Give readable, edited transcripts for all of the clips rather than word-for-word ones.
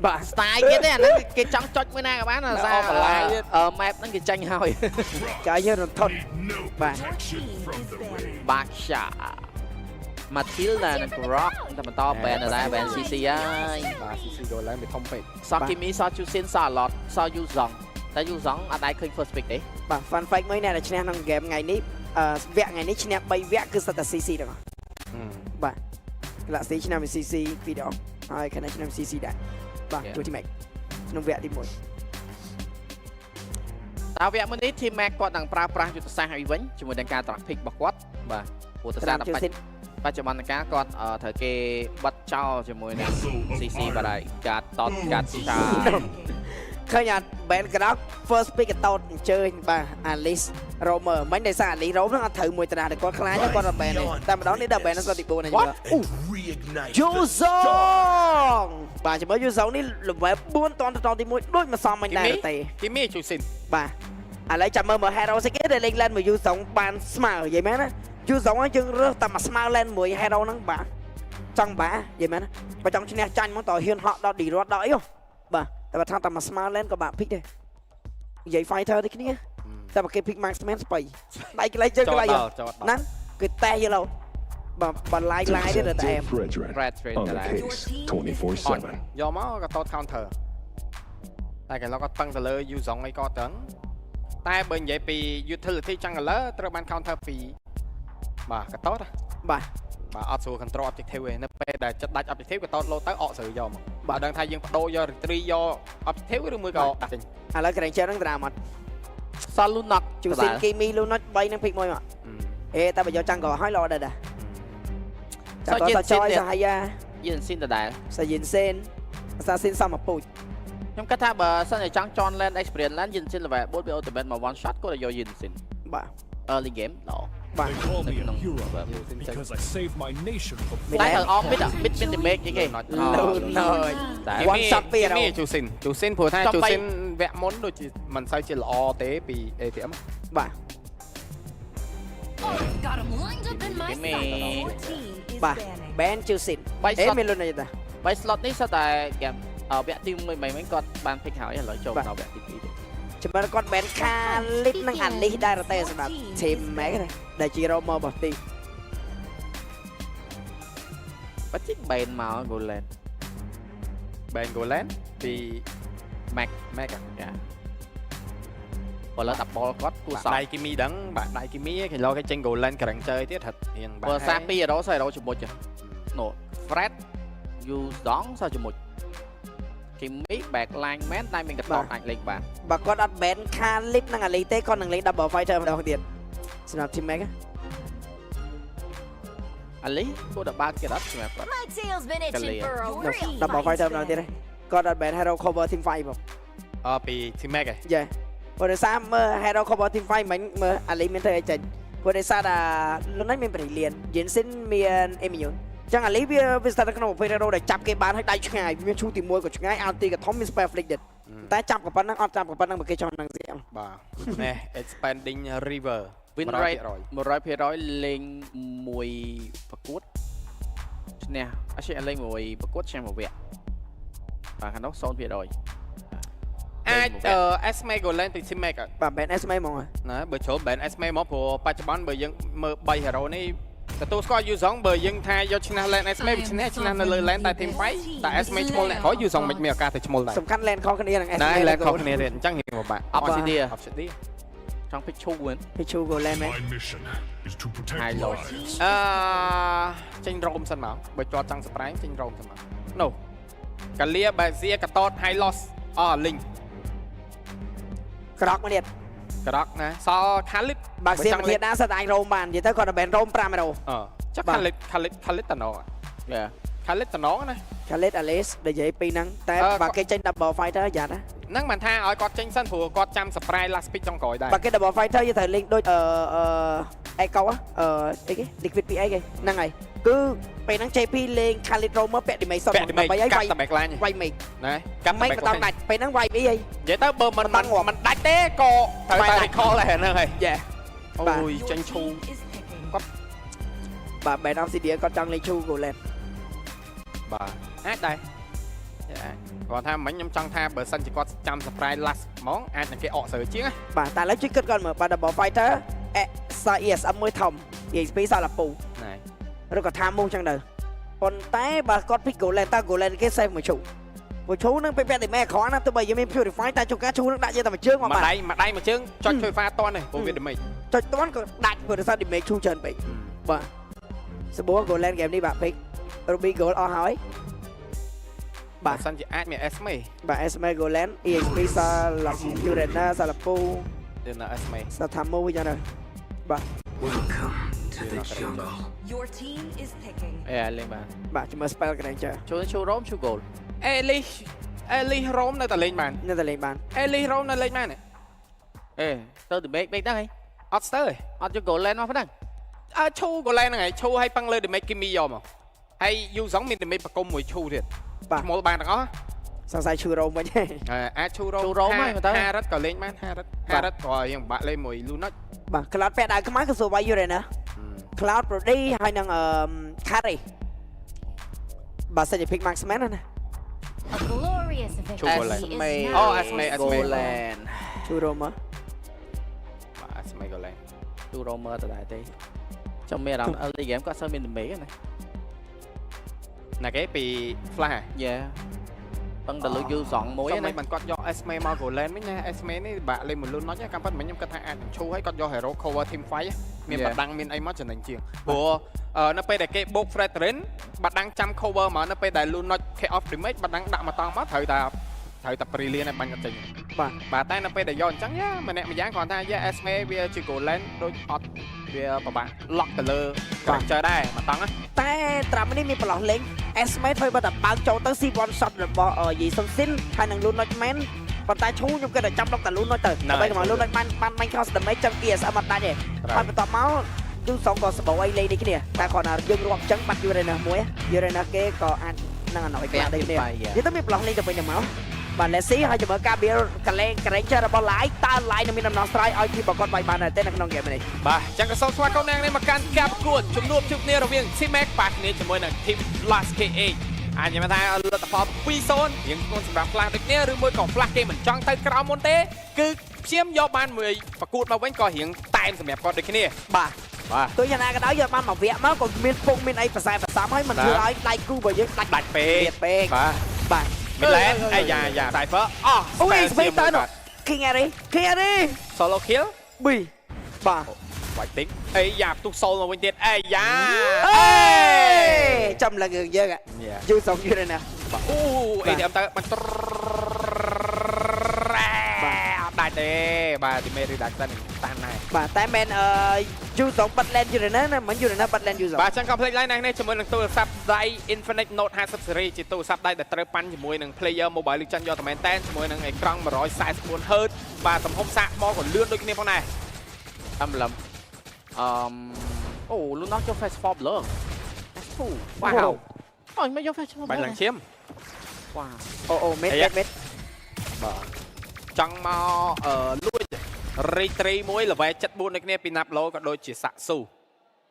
បាទ style គេទេអាហ្នឹងគេចង់ចុចមួយណាក៏បានអាសាmap ហ្នឹងគេចាញ់ហើយចាយើងរំថត់បាទ Baksha Matilda និង Rock តែបន្ត ban ដែរ ban CC ហើយបាទ CC ចូលឡើងវាធំពេក សោះ Kimi សោះ Chusin សោះ Lot សោះ Yuzong តែ Yuzong អត់ដែរឃើញ first pick ទេបាទ fun fact មួយអ្នកដែលឈ្នះក្នុង game ថ្ងៃនេះវគ្គថ្ងៃនេះឈ្នះ3វគ្គគឺសិតតែ CC ទាំងអស់បាទក្លាក់ C ឈ្នះ CC 2ដងហើយខាងនេះឈ្នះ CC ដែរបាទ Ultimate ក្នុងវគ្គទី1 តើវគ្គមួយនេះ Team Mac គាត់នឹងប្រើប្រាស់យុទ្ធសាស្ត្រឲ្យវិញជាមួយនឹងការត្រាស់ pick របស់គាត់បាទព្រោះតើសាបច្ចុប្បន្នកាលគាត់ត្រូវគេបិទចោលជាមួយនឹង CC បាទហើយការតតការឆាឃើញអា band ក្រោក first pick កតោតអញ្ជើញបាទ Alice Romer មិនដោយសារ Alice Romer ហ្នឹងអត់ត្រូវមួយតារាតែគាត់ខ្លាចគាត់អត់ band ទេតែម្ដងនេះដល់ band ហ្នឹងទី4ហើយYuzong បាទជាមួយ Yuzong នេះ level 4តន់តទី1ដូចមិនសមមិនដែរទេ Kimi Chusin បាទឥឡូវចាំមើល hero ស្អីគេដែលលេង lane មួយ Yuzong បានស្មើនិយាយមែនណា Yuzong ហ្នឹងយើងរើសតែមកស្មើ lane មួយ hero ហ្នឹងបាទចង់បាទនិយាយមែនណាបើចង់ឈ្នះចាញ់មកតើហ៊ានហក់ដល់ D-Rod ដល់អីហ៎បាទតែបើថាតែមកស្មើ lane ក៏បាក់ pick ដែរនិយាយ fighter ទេគ្នាតែបើគេ pick marksman ស្បៃដៃក្លែងជើងក្លែងហ្នឹងគឺតេះយឡូបើឡាយទេតែអែម Red Train ដែរ យកមកក៏តត counter តែគេឡក៏ពឹងទៅលើ Yuzong អីក៏ទាំងតែបើនិយាយពី utility jungler ត្រូវបាន counter ពីបាទក៏តតបាទបាទអត់ស្រួល control objective ទេនៅពេលដែលចិត្តដាច់ objective ក៏តតលោទៅអកស្រូវយកមកបាទដឹងថាយើងបដូរយក retreat យក objective ឬមួយក៏ចេញឥឡូវ Granger ហ្នឹងត្រាំអត់ Salunok ជួសិន Kimi Lunok 3នឹង pick 1មកតែបើយកចាំក៏ឲ្យលោដែរចាំក៏ចอยសាហាយាយិនស៊ីនដដែលសាយិនសេនអាសាស៊ីនសមពូជខ្ញុំគិតថាបើសិនជាចង់ចន់ land experience land យិនស៊ីន level 4 វា ultimate មក one shot គាត់យកយិនស៊ីនបាទ early game ល្អបាទ because I saved my nation from តែអម mid mid damage គេ one shot ពីរ Chusin ព្រោះថា Chusin វគ្គមុនដូចជាមិនសូវជាល្អទេពី ATM បាទបាទ ban Chusin មានលុនអីតា3 slot នេះសិតតែ game វគ្គទី1មិនគាត់បាន pick ហើយឥឡូវចូលដល់វគ្គទី2ទេចាំមើលគាត់ ban Khalid និង Alice ដែរតែសម្រាប់ team Mac ដែលជា Romer របស់ទីបាច់ ban មក Goland ban Goland ពី Mac ចាបើលើតាប៉ុលគាត់គួរសោះដៃ Kimi ដឹងបាទដៃ Kimi គេលោគេចេញ Goland ក្រាំងជើទៀតថារៀងបាទបើសា2 hero ស hero ជាមួយណូ Fred Yuzong សជាមួយ Kimi backline man តែមានកតតអាចលេងបានបើគាត់អត់ ban Khalid និង Alice ទេគាត់នឹងលេង double fighter ម្ដងទៀតសម្រាប់ team Mac Alice គួរតែបើកគេអត់សម្រាប់គាត់ double fighter ម្ដងទៀតគាត់អត់ ban hero cover team 5បងពី team Mac ហ៎យេព្រោះដោយសារមើល hero cover team 5មិនមើល Alice មានធ្វើអីចេញព្រោះដោយសារថាលុននេះមាន Brilliant Jensen មាន Immuneចឹងអាលីវាស្ថិតនៅក្នុងប្រភេទ hero ដែលចាប់គេបានហើយដៃឆ្ងាយមានឈូទី1ក៏ឆ្ងាយអោទីក៏ធំមាន spell flick តែចាប់ក៏ប៉ុណ្ណឹងអត់ចាប់ក៏ប៉ុណ្ណឹងបើគេចង់នឹងស្អៀមបាទនេះ expanding river win rate 100% លេងមួយប្រកួតឈ្នះអត់លេងមួយប្រកួតឈ្នះមួយវគ្គបាទខាងនោះ 0% អាច SMA Goland ពី Team Mac បាទ ban SMA ហ្មងណាបើចូល ban SMA មកព្រោះបច្ចុប្បន្នបើយើងមើល3 hero នេះទទួលស្គាល់ Yuzong បើយើងថាយកឈ្នះ lane SMA វាឈ្នះនៅលើ lane តែ team 5តែ SMA ឈ្មោះអ្នកក្រោយ Yuzong មិនមានឱកាសទៅឈ្មោះដែរសំខាន់ lane ខុសគ្នានឹង SMA lane ខុសគ្នាទៀតអញ្ចឹងរៀងពិបាក Obsidia ចង់ pick ឈូវិញ pick ឈូ Goland មែនចេញរោមសិនមកបើជាប់ចង់ sprang ចេញរោមសិនមកនោះកាលីបាស៊ីកតត high loss link ក្រកមួយទៀតក្រកណាស Khalid បើសៀមទៀតណាសិតអាចរោមបាននិយាយទៅគាត់តែ ban រោម 5 euro ចុះ Khalid តណោKhalid តណោណា Khalid Alice ដែលនិយាយពីហ្នឹងតែបើគេចេញ double fighter យ៉ាត់ណាហ្នឹងមិនថាឲ្យគាត់ចេញសិនព្រោះគាត់ចាំ surprise last pick ចុងក្រោយដែរបើគេ double fighter យើងត្រូវលេងដូចអេកោអីគេ liquid PA គេហ្នឹងហើយគឺពេលហ្នឹង JP លេង Khalid Romer ពាក់ damage សុទ្ធដើម្បីឲ្យវាយមេឃណាកាត់មេឃមិនតាមដាច់ពេលហ្នឹងវាយអីហីនិយាយទៅបើមិនដាច់ទេក៏ត្រូវតែ recall ដែរហ្នឹងហើយយេអូយចេញឈូគាត់បាទ ban Obsidian គាត់ចង់លេងឈូ Goland បាទអាចដែរ còn tha mấy nhóm trong tha bờ sân chỉ có trăm surprise last món ai là cái ọ sợi chiếc á បាទតែឥឡូវជួយគិតគាត់មើលបាទ Double Fighter SIS មួយធំ EXP សាឡាពូ này ឬក៏ថាមូចឹងទៅប៉ុន្តែបើគាត់ពី Golan តើ Golan គេ save មួយឈូនឹងពេលតែមេក្រណាទោះបីយើងមាន Purify តែជួនកាលឈូនឹងដាក់យើងតែមួយជើងមកបាទ mà đáy một chương cho chơi pha to này của Việt mình ចុចតន់ក៏ដាច់ព្រោះសារ damage ឈូច្រើនពេកបាទសបួរ Golan ហ្គេមនេះបាទពេក Ruby Gold អស់ហើយ bà sân chỉ ad mẹ esme បាទ SMA Golan EXP សាឡា Urena សាឡាពូ nên là esme សាថាមូចឹងទៅបាទ Your team is picking. lên bàn បាទជាមួយ Spell Granger chú rôm chú goal Eli Rome nơi ta lên bàn នៅតែលេងបាន Eli Rome nơi lên bàn này ê tao từ bếch đó hay Oster ăn cho goal lên mà phải đăng à chu của lên này chu hay băng lên để make kimi dòm hay yêu giống mình để make công mùi chu thiệt Bà. một bàn đó សង្ស័យឈូរ៉ូមវិញ à chu Rome ấy mà tao ha rất có lên bàn ha rất rồi nhưng bạn lên mùi lunach បាទ Cloud ពាក់ដៅខ្មៅក៏សួរបាយ Urena Cloud Brody ហើយនឹងCarry បាទសិទ្ធិ pick marksman ណា A glorious victory Golan. is Esme. now Oh, yours. Esme. Golan ឈូរ៉ូម esme có lên chú rôm mơ từ đại tí trong mẹ làm ở game có sao mình mấy cái này là cái bị flash à yeah bằng từ lưỡi dư dọn mối xong này rồi mình có do esme mà của lên với nha esme này bạn lên một luôn nói nhá cam mình nhung cái thằng anh chu hay con do hero cover team fight miền Yeah. bật đăng miền ấy mất trở thành chuyện của nó bây để cái book fredrin bật đăng trăm cover mà nó bây để luôn nói cái off damage bật đăng đặng mà tao mất thời tập brilliant này bằng cái tình បាទ bà tay nó bây để do trắng nhá mà nè mà dáng còn thay với esme bây chỉ của lên đôi hot bây bà bạn lock từ lơ còn chờ đây mà tăng á តែត្រាំនេះមានប្រឡោះលេង Esme ធ្វើបើតែបើកចូលទៅ C1 shot របស់យីសុនស៊ីនហើយនឹង Lunach Man ប៉ុន្តែឈូខ្ញុំគិតតែចាប់ដល់តែ Lunach ទៅដើម្បីកុំឲ្យ Lunach Man បាន cross damage ចឹង ESM អត់ដាច់ទេហើយបន្ទាប់មកយូសងក៏សបោអីលេងនេះគ្នាតែគ្រាន់តែយើងរាប់ចឹងបាត់ Urena មួយ Urena គេក៏អាចនឹងអនុឲ្យខ្លះដែរគ្នានិយាយទៅមានប្រឡោះលេងទៅវិញទៅមកបាទ Let's see ហើយជាមួយការ build កលែង Granger របស់ Live តើ Live នឹងមានដំណោះស្រាយឲ្យទីប្រកបបាយបានទេនៅក្នុង game នេះ បាទចឹងក៏សូមស្វាគមន៍អ្នកនេះមកកាន់ការប្រកួតជំនួបជួបគ្នារវាង Team Mac បាក់គ្នាជាមួយនឹង Team Last KH អាចនិយាយថាលទ្ធផល 2-0 រៀងធ្ងន់សម្រាប់ Flash ដូចគ្នាឬមួយក៏ Flash គេមិនចង់ទៅក្រោមមុនទេគឺព្យាយាមយកបានមួយប្រកួតមកវិញក៏រៀងតែមសម្រាប់គាត់ដូចគ្នា បាទ បាទ ទោះយ៉ាងណាក៏ដោយយកបានមកវគ្គមកក៏មានពុកមានអីប្រសែប្រសំហើយមិនធ្វើឲ្យដៃគូរបស់យើងដាច់ ដាច់ពេក ពេក បាទ បាទ មិនឡែនអាយ៉ាយ៉ា Cypher អស់ អូយស្បៃតើនោះ King Harry Solo kill ប៊ីបាទ វាយទិញអីយ៉ាផ្ទុះសូលមកវិញទៀតអាយ៉ា អេចាំឡើងយើងយូរសងយូរណា អូអីតាមទៅមិនដាច់ទេបាទទីមេរីដាច់ទៅតាមណែ បាទតែមែនយូរសងបាត់ land យូរណាណាមិនយូរណាបាត់ land យូរសង បាទចឹង complete line នេះជាមួយនឹងទូរស័ព្ទដៃ Infinix Note 50 series ជាទូរស័ព្ទដៃដែលត្រូវប៉ាន់ជាមួយនឹង player Mobile Legends យកតែមែនតែនជាមួយនឹងអេក្រង់ 144Hz បាទទំហំសាកមកក៏លឿនដូចគ្នាផងដែរ âm lầm ồ luôn nó cho face form lớn wow ôi mấy cho face form បាញ់ឡើងឈាម wow អូមេត បាទចង់មកលួច retry មួយ level 74ដូចគ្នាពី Naplo ក៏ដូចជាសាក់ស៊ូ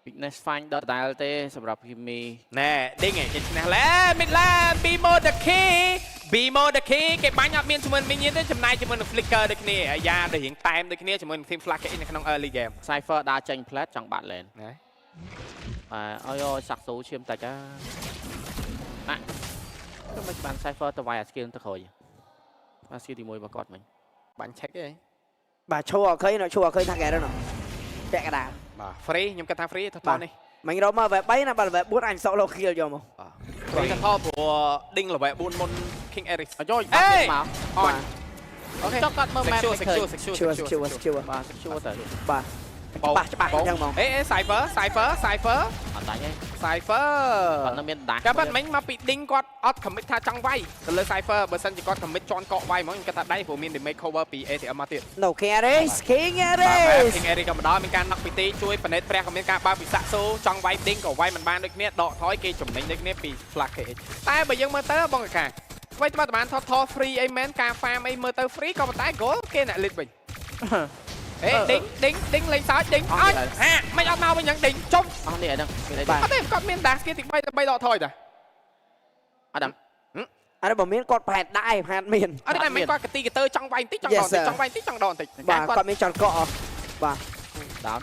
weakness find ដល់តែទេសម្រាប់ Kimi ណែដេញឯងឈ្នះឡែ Midland Bimo the key គេបាញ់អត់មានជាមួយ minion ទេចំណាយជាមួយនឹង flicker ដូចគ្នាអាយ៉ាដូចរៀងតែមដូចគ្នាជាមួយនឹង team flash គេនៅក្នុង early game Cypher ដើរចេញ plat ចង់បាត់lên ណា អើយសាក់ស៊ូឈាមតិចណាទៅមិនបាន Cypher ទៅវាយ skill ទៅក្រោយបាទ skill ទី1របស់គាត់មិញ បាញ់ check ទេ បាទឈួរអត់ឃើញឈួរអត់ឃើញថាកែនោះពាក់កដាល បាទ free ខ្ញុំគិតថា free ទៅតនេះ មិញរកមកវ៉ែ3ណាបាទវ៉ែ4អញ solo kill យកមក free ទៅព្រោះ ding level 4មុន King Eric អើយមកអត់អូខេចុះគាត់មើល map secure ឈួរ បាទ secure ទៅ បាទ ច្បាស់អញ្ចឹងហ្មង អេ Cypher អត់ដាច់ទេ Cypher គាត់នៅមានដាស់ តែបាត់មិញមកពី ding គាត់អត់ commit ថាចង់វាយទៅលើ Cypher បើសិនជាគាត់ commit ជន់កក់វាយហ្មងខ្ញុំគិតថាដៃព្រោះមាន damage cover ពី ATM មកទៀត No King Harry បាទ King Eric ក៏ម្ដងមានការ knock ពីទីជួយបណេតព្រះក៏មានការបើកពីសាក់សូចង់វាយ ding ក៏វាយមិនបានដូចគ្នាដកថយគេចំណេញដូចគ្នាពី flash KH តែបើយើងមើលទៅបងកាកាអ្វីត្បិតបានថត free អីមែនការ farm អីមើលទៅ free ក៏ប៉ុន្តែ goal គេអ្នក lead វិញ เอ้ยดิ้งเลยซ้ายดิ้งอ้อยฮะไม่เอามาเป็นอย่างดิ้งจม អស់នេះអីហ្នឹងគេ អត់ទេគាត់មានដាស់គេទី3 3ដកថយតា អត់ដឹង អានេះបើមានគាត់ប្រហែលដែរប្រហែលមាន អត់តែមិនគាត់កទីកតើចង់វាយបន្តិចចង់ដកបន្តិចចង់វាយបន្តិចចង់ដកបន្តិច បាទគាត់មានចន់កក់បាទ ដោន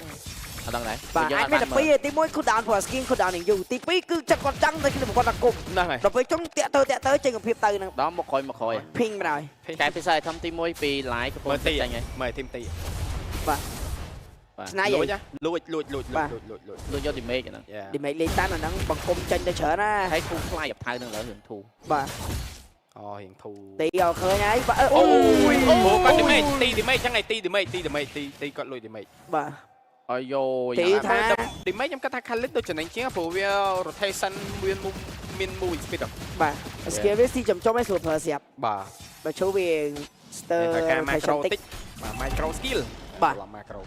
អត់ដឹងដែរ បាទអាចមានតែពីរទី1 cooldown ព្រោះ skin cooldown នឹងយូរទី2គឺចិត្តគាត់ចង់តែគ្នាគាត់តែគុំ ហ្នឹងហើយ ដល់ពេលចុងតាក់ទៅចេញកំភៀបទៅហ្នឹង ដល់មកក្រោយ ភីងមកហើយ កែពិសេសធំទី1ពី live កំពុ មើ ង លទី ចាញ់ហើយ មើលធីមទី ឆ្នៃ លួ ហើ ច យ លួចលួចលួចលួចលួចលួច លួចយក damage ហ្នឹង ឌីមេកលេងតាន់អាហ្នឹងបង្គុំចេញទៅច្រើនណា ហើយគូខ្លាយអាថៅនឹងលើរឿងធូ បាទ អូរៀងធូ ទីឲ្យឃើញហើយបាទអូ អូ យ យគាត់ឌីមេកទីឌីមេកចឹងឯងទីឌីមេកទីគាត់លួចឌីមេក បាទ អយយោ ទីថា ឌីមេកខ្ញុំគិតថា Khalid ដូចចំណេញជាងព្រោះវា rotation មាន move speed បាទ skill វាស៊ីចំចំឲ្យស្រួលប្រើស្រាប់ បាទ បើឈូវា stir តែការ macro rotation តិចបាទ micro skill បាទ macro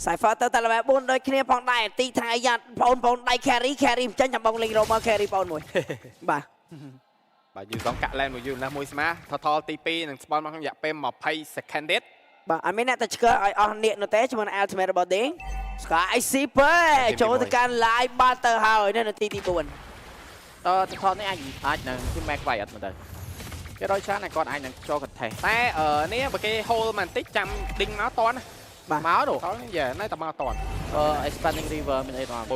Cypher ទៅតែ level 4ដូចគ្នាផងដែរទីថ្ងៃយ៉ាត់បងដៃ carry មិនចាញ់ចាំបងលេង roamer carry បងមួយបាទ បាទយូរសងកាក់ឡែនមួយយូរណាស់មួយស្មា total ទី2នឹងស្បល់មកក្នុងរយៈពេល20 second ទៀត បាទអត់មានអ្នកទៅឆ្កឹះឲ្យអស់នាគនោះទេជាមួយនឹង ultimate របស់ដេង Sky Super ចូលទៅកាន់ live បាត់ទៅហើយនៅនាទីទី4 ទៅថតនេះអាចនឹងគឺ Mac វាយអត់មើលទៅគេរយច្រើនតែគាត់អាចនឹងចូលកថេស តែនេះបើគេ hold មកបន្តិចចាំដេញមកតន់ មកនោះ តន់នេះយ៉ានៅតែមកតន់ expanding river មានអីដល់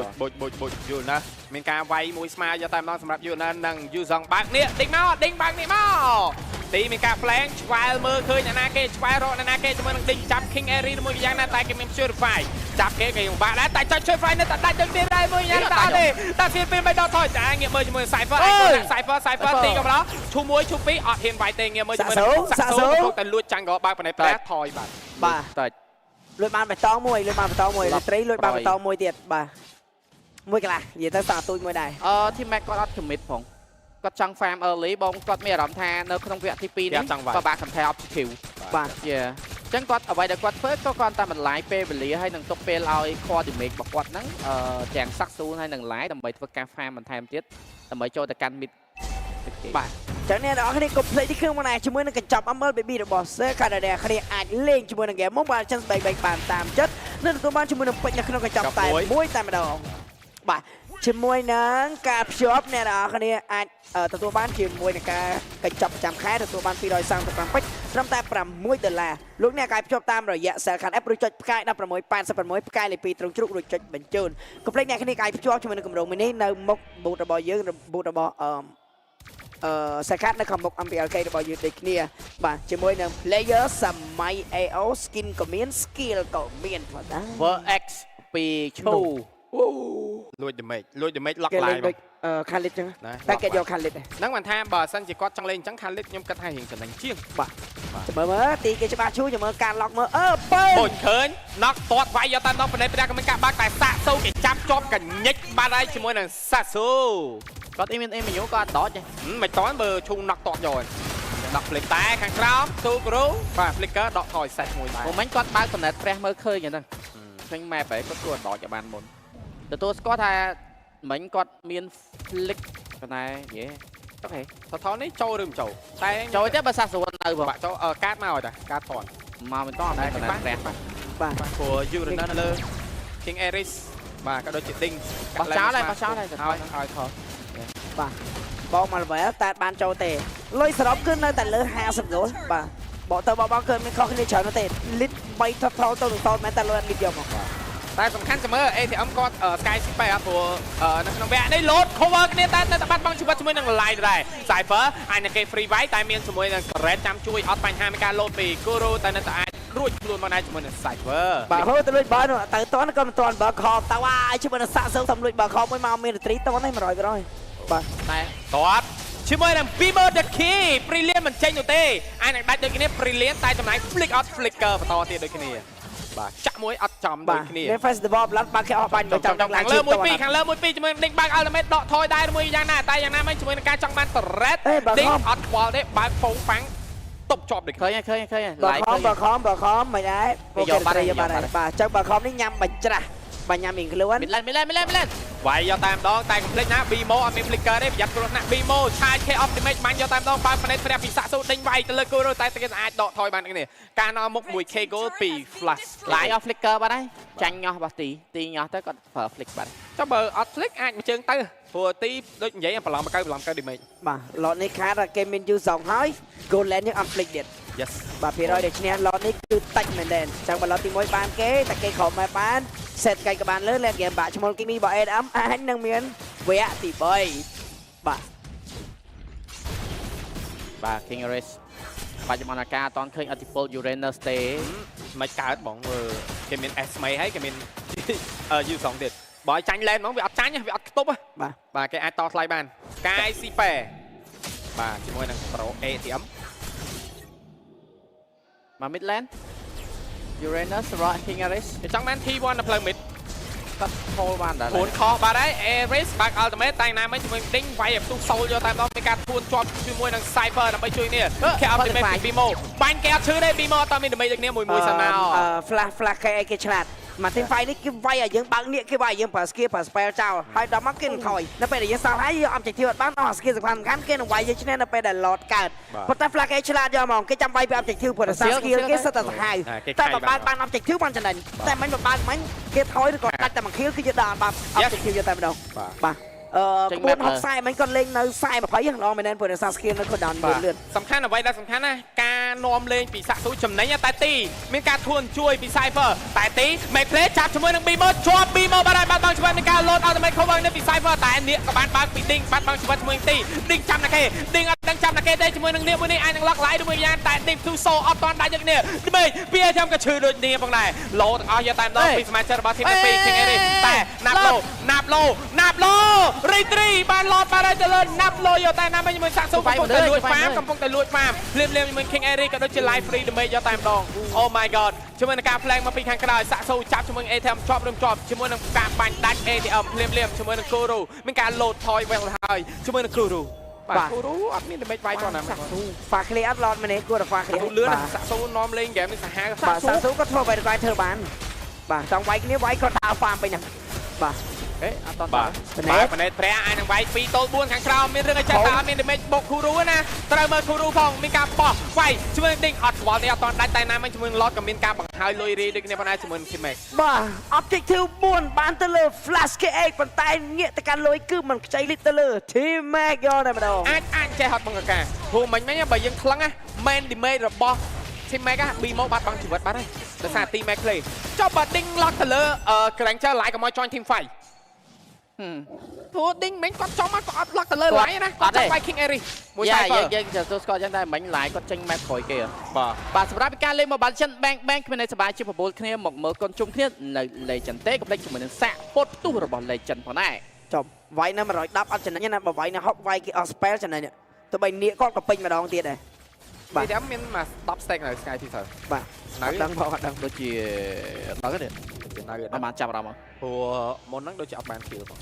បុចយូរណាស់មានការវាយមួយស្មាយកតែម្ដងសម្រាប់យូរណាស់និងយូសងបាក់នេះដេញមកដេញបាក់នេះមកទីមានការ flank ឆ្វែលមើលឃើញអាណាគេឆ្វែលរកអាណាគេជាមួយនឹងដេញចាប់ King Airy មួយយ៉ាងណាតែគេមាន purify ចាប់គេពិបាកដែរតែចុច purify នៅតែដាច់ទៅទៀតដែរមួយយ៉ាងតែអត់ទេតែទៀតពេលមិនដល់ថយចាងាកមើលជាមួយ Cypher Cypher ទីក៏ម្ដងឈូ1ឈូ2អត់ហ៊ានវាយទេងាកមើលជាមួយសាក់សូតែលួចចាញ់ក៏បើកប៉ុណ្ណេះប្រែថយបាទ បាទ តែ លួចបានបេតងមួយលួចបានបេតងមួយលុយត្រីលួចបានបេតងមួយទៀតបាទមួយកន្លះនិយាយទៅសាទូចមួយដែរ team Mac គាត់អត់ commit ផងគាត់ចង់ farm early បងគាត់មានអារម្មណ៍ថានៅក្នុងវគ្គទី2នេះក៏បាក់ control objective បាទ អញ្ចឹងគាត់អ្វីដែលគាត់ធ្វើក៏គាត់តាមបន្លាយពេលវេលាហើយនឹងទុកពេលឲ្យ core damage របស់គាត់ហ្នឹងទាំងសាក់ស៊ូហើយនឹង live ដើម្បីធ្វើការ farm បន្ថែមទៀតដើម្បីចូលទៅកាន់ mid បាទចឹងអ្នកនរគ្នាកុំភ្លេចទីគ្រឿងមកណាជាមួយនឹងកញ្ចប់ Amel Baby របស់ Sir Canada គ្នាអាចលេងជាមួយនឹង Game Mobile Legends បានតាមចិត្តនិងទទួលបានជាមួយនឹងពេជ្រនៅក្នុងកញ្ចប់តែមួយតែម្ដងបាទជាមួយនឹងការភ្ជាប់អ្នកនរគ្នាអាចទទួលបានជាមួយនឹងការកញ្ចប់ប្រចាំខែទទួលបាន235ពេជ្រត្រឹមតែ$6លោកអ្នកអាចភ្ជាប់តាមរយៈ Cell Card App ឬចុចផ្កាយ1686ផ្កាយលេខ2ត្រង់ជ្រូករួចចុចបញ្ជូនកុំភ្លេចអ្នកគ្នាអាចភ្ជាប់ជាមួយនឹងគម្រោងមីនេះនៅមុខ booth របស់យើង booth របស់សាខាត់នៅខាងមុខ MPLK របស់យើងដូចគ្នាបាទជាមួយនឹង player សម័យ AO skin ក៏មាន skill ក៏មានផងដែរ VX ពីឈូ លួច damage lock គេលេង live ដូចKhalid ចឹងតែគេយក Khalid ដែរ ហ្នឹងបានថាបើសិនជាគាត់ចង់លេងអញ្ចឹង Khalid ខ្ញុំគិតថារៀងចំណេញជាង បាទចាំមើលទីគេច្បាស់ឈូចាំមើលការ lock មើលបើ បុញឃើញ knock ទាត់វាយយកតាមដល់ប្រណេះប្រដាក៏មានការបាក់តែសាក់សូគេចាប់ជាប់កញ្ញិចបាត់ហើយជាមួយនឹងសាក់សូ គាត់អ៊ីមានញូក៏អត់ដកទេ មិនតន់បើឈូ knock ទាត់យកknock flick តែខាងក្រោមទូគ្រូបាទ flicker ដកថយសេតមួយដែរ មិនគាត់បើកកំណត់ព្រះមើលឃើញហ្នឹងឃើញ map ហ្នឹងគាត់គួរដកឲ្យបានមុនទទួលស្គាល់ថាមិញគាត់មាន flick ប៉ុន្តែយេអូខេ ថតនេះចូលឬមិនចូលតែ ចូលទេបើសាក់ស្រួលនៅបង បាក់ចូលកាតមកហើយតាកាតថត មកមិនតតែកំណត់ព្រះ បាទ ព្រោះ you runner នៅលើ King Aris បាទក៏ដូចជា ding បោះចោលហើយឲ្យថត បាទបងមក level តែបានចូលទេលុយសរុបគឺនៅតែលើ50ដុល្លារបាទបកទៅបបងគឺមានខុសគ្នាច្រើនទេលីត3ថតទៅនឹងតមែនតែលុយអត់លីតយកមក តែសំខាន់ចាំមើល ATM គាត់ Sky Super អត់ព្រោះនៅក្នុងវគ្គនេះ load cover គ្នាតែនៅតែបាត់បង់ជីវិតជាមួយនឹង live ដែរ Cypher អាចនឹងគេ free buy តែមានជាមួយនឹង Red ចាំជួយអត់បញ្ហានៃការ load ពី Guru តែនៅតែអាចរួចខ្លួនមកដែរជាមួយនឹង Cypher បាទហូទៅលុយបើទៅតន់ក៏មិនតន់បើខបតើអាជាមួយនឹងសាក់សើតាមលុយបើខបមួយមកមានត្រីតន់ហ្នឹង100%បាទ តែគាត់ជាមួយនឹង Bimo the Key Brilliant មិនចេញនោះទេអាចនឹងដាច់ដូចគ្នា Brilliant តែចំណាយ flick out flicker បន្តទៀតដូចគ្នាបាទចាក់មួយអត់ចំដូចគ្នា មាន festival ប្លាត់បាក់គេអស់បាញ់ទៅចាំដល់ ខាងលើមួយពីរជាមួយនឹង Ding Bang Ultimate ដកថយដែរមួយយ៉ាងណាតែយ៉ាងណាមិនជាមួយនឹងការចង់បាន Threat Ding អត់ខ្វល់ទេបើពងប៉ាំងតុបជាប់ដូច ឃើញ បើខំមិនដែរពួកគេយកបានបាទចុះបើខំនេះញ៉ាំបាញ់ច្រាស់បាញ់ញ៉ាំមីងខ្លួន មិនលែន វាយយកតែម្ដងតែកុំភ្លេចណា Bimo អត់មាន flicker ទេប្រយ័ត្នគ្រោះថ្នាក់ Bimo ឆាយ K Optimate បាញ់យកតែម្ដងបើផ្នែកព្រះពិសាសូដេញវាយទៅលើគូរតែគេអាចដកថយបានគ្នាការនាំមុខ 1K goal ពី flash ឡាយអស់ flicker បាត់ហើយចាញ់ញោះរបស់ទីញោះទៅគាត់ប្រើ flick បាត់ ចុះបើអត់ flick អាចមួយជើងទៅ ព្រោះទីដូចនិយាយប្រឡំកៅឌីមេច បាទឡតនេះខាតគេមានយូសងហើយ Goldland យើងអត់ភ្លេចទៀត yes បាទភាគរយដែលឈ្នះឡតនេះគឺតិចមែនទែនចឹងបើឡតទី1បានគេតែគេក្រោមមកបានសេតកៃក៏បានលើលេហ្គេមបាក់ឈ្មោះគីមីរបស់ ADM អាចនឹងមានវគ្គទី3បាទ បាទ King Ares បច្ចុប្បន្នការអត់តឃើញអតិពល Uranus ទេ មិនកើតបងគេមាន S ថ្មីហើយគេមាន U2 ទៀតបើឲ្យចាញ់ឡែនហ្មងវាអត់ចាញ់វាអត់ខ្ទប់បាទគេអាចតថ្លៃបានកាយស៊ីប៉ែបាទជាមួយនឹង Pro ATM មក Midland Uranus រក King Ares គេចង់បាន T1 នៅផ្លូវ mid គាត់ hold បានដែរ 4ខបាទហើយ Ares បាក់ ultimate តែណាមិញជាមួយ Ding វាយឲ្យផ្ទុះ soul យកតែម្ដងមានការធួនជាប់ជាមួយនឹង Cypher ដើម្បីជួយនេះគេ ultimate ពី Bimo បាញ់គេអត់ឈឺទេ Bimo អត់មាន damage ដូចគ្នាមួយសិនមក flash គេឆ្លាតមកទី5នេះគេវាយឲ្យយើងបើកនេះគេវាយឲ្យយើងប្រើ skill ប្រើ spell ចោលហើយដល់មកគេនឹងថយនៅពេលដែលយើងសល់ហើយយើង objective អត់បានអស់ skill សំខាន់គេនឹងវាយយើងឈ្នះនៅពេលដែល lot កើតប៉ុន្តែ flash គេឆ្លាតយកហ្មងគេចាំវាយពី objective ព្រោះសារ skill គេសិតតែសាហាវតែបើបើកបាន objective បានចំណេញតែមិនបើកមិញគេថយឬក៏ដាច់តែមួយ kill គឺយើងដល់បាន objective យកតែម្ដងបាទក្បួន60មិញគាត់លេងនៅ40 20ឡងមែនទេព្រោះសារ skill នៅគាត់ down លឿន សំខាន់អ្វីដែលសំខាន់ណាការនាំលេងពីសាក់ស៊ូចំណេញតែទីមានការធួនជួយពី Cypher តែទី make play ចាប់ជាមួយនឹង Bimo ជាប់ Bimo បានហើយបាត់បង់ជីវិតនៃការ load ultimate cover នៅពី Cypher តែនេះក៏បានបើកពី Ding បាត់បង់ជីវិតជាមួយនឹងទី Ding ចាំណាគេ Ding អត់ដឹងចាំណាគេទេជាមួយនឹងនេះមួយនេះអាចនឹង lock line ជាមួយយ៉ាងតែ Ding 2 so អត់តាន់ដាច់ដូចគ្នាឌីពីចាំក៏ឈឺដូចនេះផងដែរ low ទាំងអស់យកតែម្ដងពីសមាជិករបស់ team ពី King Ares តែណាប់ low រីត្រីបាន load បានហើយទៅលើណាប់ low យកតែណាមិញជាមួយសាក់ស៊ូកំពុងតែលួច farm ភ្លាមជាមួយ King Ares ក៏ដូចជា live free damage យកតែម្ដង Oh my god ជាមួយនឹងការ flank មកពីខាងក្រៅសាក់ស៊ូចាប់ជាមួយ ATM ជាប់រំជាប់ជាមួយនឹងការបាញ់ដាច់ ATM ភ្លាមជាមួយនឹង Kuro មានការ load ថយវិញហើយជាមួយនឹង Kuro បាទ Kuro អត់មាន damage វាយផងណា ហ្វាគ្លីអត់ឡតមែនទេគួរតែហ្វាគ្លី លឿនសាក់ស៊ូនាំលេងហ្គេមនេះសាហាវ បាទសាស៊ូក៏ធ្វើបែបធ្វើបានបាទចង់វាយគ្នាវាយក៏ដើរហ្វាមពេញហ្នឹងបាទ អត់ត បាទប៉ណេតព្រះអាចនឹងវាយ2ទល់4ខាងក្រោមមានរឿងឲ្យចាត់តើមាន damage បុក Kuro ណាត្រូវមើល Kuro ផងមានការបោះវាយជាមួយ Ding អត់ស្គាល់ទេអត់តដាច់តែណាមិញជាមួយ Lot ក៏មានការបង្ហើយលុយរីដូចគ្នាប៉ុណ្ណាជាមួយ Team Max បាទ objective 4បានទៅលើ Flash KX ប៉ុន្តែងាកទៅកាន់លុយគឺមិនខ្ចីលិចទៅលើ Team Max យកតែម្ដងអាចចេះហត់បង្កាព្រោះមិញបើយើងថ្លឹងណា main damage របស់ Team Max ប៊ីម៉ូបាត់បង់ជីវិតបាត់ហើយដោយសារ Team Max play ចុះបើ Ding lock ទៅលើ Granger ឡាយក៏មក join Team Fight ព្រោះ Ding មិញគាត់ចំមកគាត់អត់ lock ទៅលើ ឡាយណាគាត់ចាំវាយ King Ares មួយ Cypher យើងจะស្គាល់ចឹងតែមិញឡាយគាត់ចេញ map ក្រោយគេបាទសម្រាប់ការលេង Mobile Legends Bank គ្មានសប្បាយជាបបួលគ្នាមកមើលកូនជុំគ្នានៅ Legend ទេកុំភ្លេចជាមួយនឹងសាក់ពុតផ្ទុះរបស់ Legend ផងដែរចុះវាយនៅ110អត់ចំណេញណាបើវាយនៅ60វាយគេអស់ spell ចំណេញទៅបីនៀកគាត់ក៏ពេញម្ដងទៀតដែរបាទតែមានមក10 stack នៅ Sky Teaser បាទនៅដឹងផងអត់ដឹង ដូចជាដល់ទេនៅបានចាប់អារម្មណ៍ព្រោះមុនហ្នឹងដូចជាអត់បាន kill ផង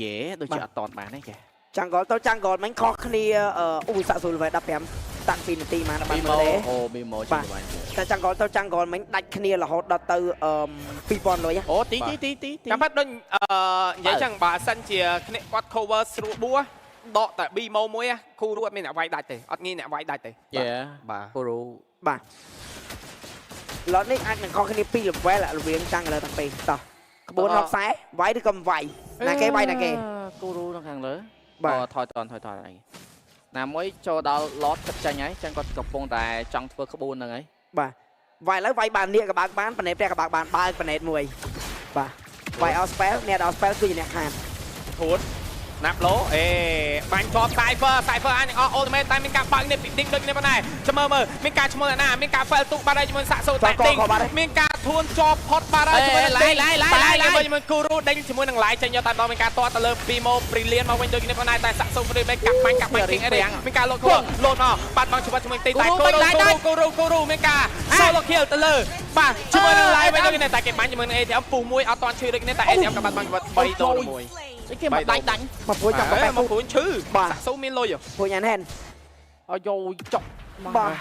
យេដូចជាអត់តបានទេចាចាំងកលទៅចាំងកលមិញខុសគ្នាសាក់ស៊ូ level 15តាក់2នាទីមកបានមើលទេអូមីម៉ូជួយបានតែចាំងកលទៅចាំងកលមិញដាច់គ្នារហូតដល់ទៅ2000លុយអូទីចាំបាត់ដូចនិយាយចឹងបើសិនជាគ្នាគាត់ cover ស្រួលបួដកតែ Bimo មួយគូរួចអត់មានអ្នកវាយដាច់ទេអត់ងាយអ្នកវាយដាច់ទេបាទគូរូបាទឡតនេះអាចនឹងខុសគ្នា2 level រវាងចាំងលើទាំងពីរតោះក្បួន60វាយឬក៏មិនវាយណាគេវាយណាគេគូរូនៅខាងលើបាទថយអីណាមួយចូលដល់ lot ទឹកចាញ់ហើយចឹងគាត់កំពុងតែចង់ធ្វើក្បួនហ្នឹងហើយបាទវាយលើវាយបាននៀកក៏បើកបានប៉ណេតព្រះក៏បើកបានបើកប៉ណេតមួយបាទវាយអស់ spell អ្នកដល់ spell គឺជាអ្នកខាតធួនណាប់ឡូបាញ់ជាប់ Cypher អាចនឹងអស់ ultimate តែមានការបើកនេះពី Ding ដូចគ្នាប៉ុណ្ណេះចាំមើលមានការឈ្មោះណាមានការ fail ទុកបាត់ហើយជាមួយសាក់ស៊ូតែ Ding មានការធួនជាប់ផុតបាត់ហើយជាមួយជាមួយ Kuro ដេញជាមួយនឹង Light ចេញយកតែដល់មានការតទៅលើ Bimo Brilliant មកវិញដូចគ្នាប៉ុណ្ណេះតែសាក់ស៊ូ Free Back កាប់បាញ់ King Ares មានការលោតមកបាត់បង់ជីវិតជាមួយទីតែ Kuro មានការ solo kill ទៅលើបាទជាមួយនឹង Light វិញដូចគ្នាតែគេបាញ់ជាមួយនឹង ATM ពុះមួយអត់ទាន់ឈឺដូចគ្នាតែ ATM ក៏បាត់បង់ជីវិត3ដុល្លារមួយគេមកដាច់មកព្រួយចាំបែបមកព្រួយឈឺបាទសាក់ស៊ូមានលុយព្រួយញ៉ាំហែនឲ្យយកចុកបាទ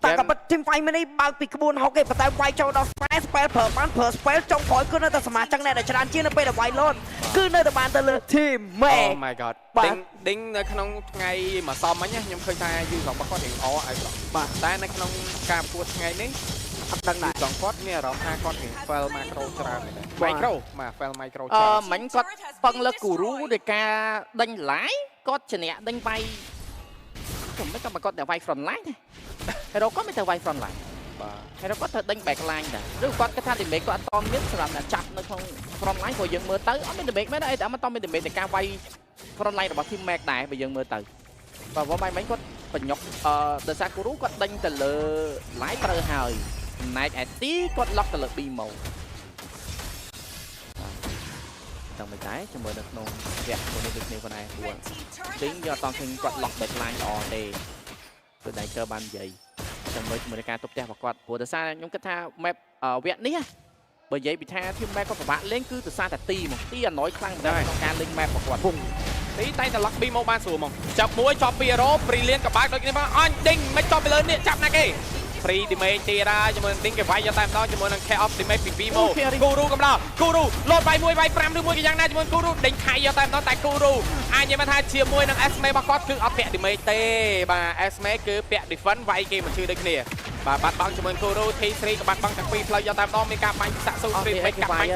តែក៏ Team Fight នេះបើកពីក្បួនហុកគេប៉ុន្តែវាយចូលដល់ spell ប្រើបានប្រើ spell ចុងក្រោយគឺនៅតែសមាជិកអ្នកដែលច្រើនជាងនៅពេលដែលវាយ load គឺនៅតែបានទៅលើ Team Max Oh my god Ding នៅក្នុងថ្ងៃមួយសមមិញខ្ញុំឃើញថាយូររបស់គាត់រៀងអឲ្យបាទតែនៅក្នុងការប្រកួតថ្ងៃនេះ អត់ដឹងដែរ សងគាត់មានអារម្មណ៍ថាគាត់មាន fail macro ច្រើនមែនទេ micro បាទ fail micro អឺ ច្រើន មិញគាត់ពឹងលើគូរូដោយការដេញឡាយគាត់ជំនះដេញវាយខ្ញុំមិនក៏គាត់តែវាយ front line ទេ hero គាត់មិនទៅវាយ front line បាទ hero គាត់ត្រូវដេញ back line ដែរឬគាត់គិតថា damage គាត់អត់តមានសម្រាប់តែចាប់នៅក្នុង front line ព្រោះយើងមើលទៅអត់មាន damage មែនទេអីតែមិនតមាន damage នៃការវាយ front line របស់ team Mac ដែរបើយើងមើលទៅបាទព្រោះមិញគាត់បញ្ញុកដោយសារគូរូគាត់ដេញទៅលើ line ត្រូវហើយ Night IT គាត់ lock ទៅលើ B មកតាមមិនដែរជាមួយនៅក្នុងវគ្គមួយនេះដូចគ្នាផងដែរព្រោះ Red team turret ទីង has យកអត់តឃើញគាត់ lock back line ល្អទេគឺដៃកើបាននិយាយចាំមើលជាមួយនឹងការទប់ផ្ទះរបស់គាត់ព្រោះដោយសារខ្ញុំគិតថា map វគ្គនេះបើនិយាយពីថា team map គាត់ពិបាកលេងគឺដោយសារតែទីមកទីអណយខ្លាំងមែនក្នុងការលេង map របស់គាត់ ទីតែតែ lock B មកបានស្រួលមកចាប់មួយជាប់ពី hero brilliant ក៏បានដូចគ្នាមកអញដេញមិនជាប់ពីលើនេះចាប់ណាគេ free damage ទៀតហើយជាមួយនឹង ding គេវាយយកតែម្ដងជាមួយនឹង chaos damage ពី B មកគូរូកំឡោះគូរូលោតវាយ1វាយ5ឬមួយក៏យ៉ាងណាជាមួយគូរូដេញខៃយកតែម្ដងតែគូរូអាចនិយាយថាជាមួយនឹង Esme របស់គាត់គឺអត់ពាក់ damage ទេបាទ Esme គឺពាក់ defense វាយគេមិនឈឺដូចគ្នាបាទបាត់បង់ជាមួយគូរូ T3 ក៏បាត់បង់ទាំងពីរផ្លូវយកតែម្ដងមានការបាញ់សាក់ស៊ូ free កាប់បាញ់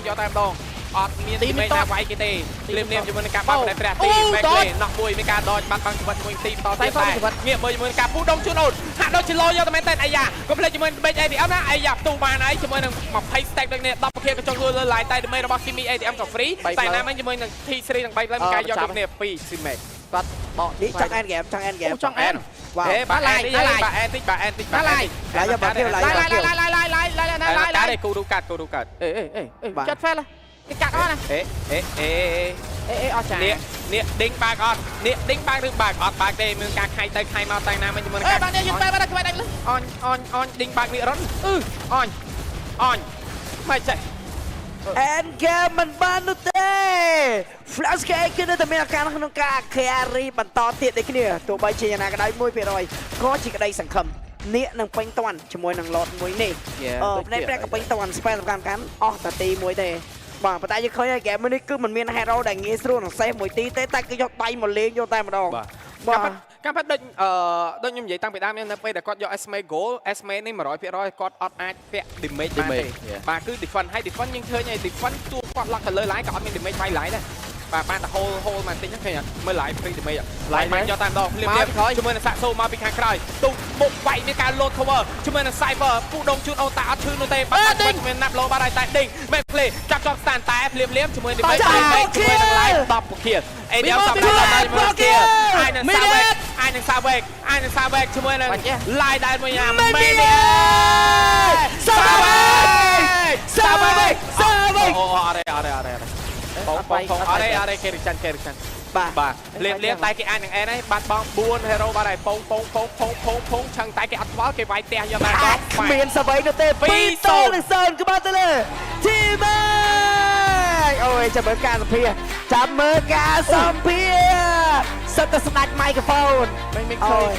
យកតែម្ដងអត់មាន damage ណាវាយគេទេលៀមជាមួយនឹងការបាត់ផ្នែកព្រះទី back lane ណោះមួយមានការដកបាត់បង់ជីវិតមួយទីបន្តទៀតតែងាកមើលជាមួយនឹងការពូដងជូនអូនហាក់ដូចជាលោយកតែមែនតែអាយ៉ាក៏ផ្លេចជាមួយ damage ATM ណាអាយ៉ាផ្ទុះបានហើយជាមួយនឹង20 stack ដូចនេះ10ភាគក៏ចង់លើ line តែ damage របស់ Kimi ATM ក៏ free តែណាមិញជាមួយនឹង T3 ទាំង3ផ្លូវមានការយកដូចគ្នា2 Simek គាត់បក នេះចង់ end game ចង់ end game ចង់ end វ៉ា បាទ end តិចបាទ end តិចបាទ end តិចបាទ ឡាយយកបាត់ទៀតឡាយយកបាត់ទៀត កាត់គូរូកាត់អេចាត់ fail គេកាត់អត់ណា អេ អត់ចា នេះដេញបាក់អត់នេះដេញបាក់ឬបាក់អត់បាក់ទេមានការខៃទៅខៃមកតែណាមិញជាមួយនឹង អេ ការ បាទនេះយើងទៅបាទក្បែរដាច់លើ អញដេញបាក់នេះរត់អញមិនចេះ end game មិនបាននោះទេ Flash Game គឺនៅតែមានអាការក្នុងការ carry បន្តទៀតដូចគ្នាទោះបីជាយ៉ាងណាក៏ដោយ 1% ក៏ជាក្តីសង្ឃឹមនេះនឹងពេញតាន់ជាមួយនឹង lot មួយនេះផ្នែកព្រះក៏ពេញតាន់ spell សំខាន់អស់តែទីមួយទេបាទប៉ុន្តែយើងឃើញហើយ game នេះគឺมันមាន hero ដែលងាយស្រួលនឹង save មួយទីទេតែគឺយកដៃមកលេងយកតែម្ដងបាទ ការប៉ាត់ដូចខ្ញុំនិយាយតាំងពីដើមនៅពេលដែលគាត់យក Esme goal Esme នេះ 100% គាត់អត់អាចពាក់ damage បានទេបាទគឺ defend ហើយ defend យើងឃើញហើយ defend ទោះគាត់ lock ទៅលើ line ក៏អត់មាន damage វាយ line ដែរបាទបានតែ hole មកតិចហ្នឹងឃើញអត់មើល line free damage line បានយកតែម្ដងលៀមជាមួយនឹងសាក់សូមកពីខាងក្រោយទុកមុខវាយមានការ load cover ជាមួយនឹង cypher ពូដងជូនអូតាអត់ឈឺនោះទេបាទមានណាប់ low បាទហើយតែដេញមែន play ចាប់ចត់ stand តែលៀមជាមួយ damage ជាមួយនឹង line 10 kill អេឌីមសំខាន់ដល់ជាមួយ kill អាយនឹង សាវែកជាមួយនឹង line ដែរមួយយ៉ាងមែនទេសាវែកអូអរេបងអរេគេរិចចាន់បាទលៀមតែគេអាចនឹងអេនហើយបាត់បង់4 hero បាទហើយពងឆឹងតែគេអត់ខ្វល់គេវាយផ្ទះយកតែដល់គ្មានសវ័យនោះទេ2-0 ក្បាលទៅលើ team អូយចាំមើលការសម្ភារសិតតែស្ដាច់ microphone មិនឃើញ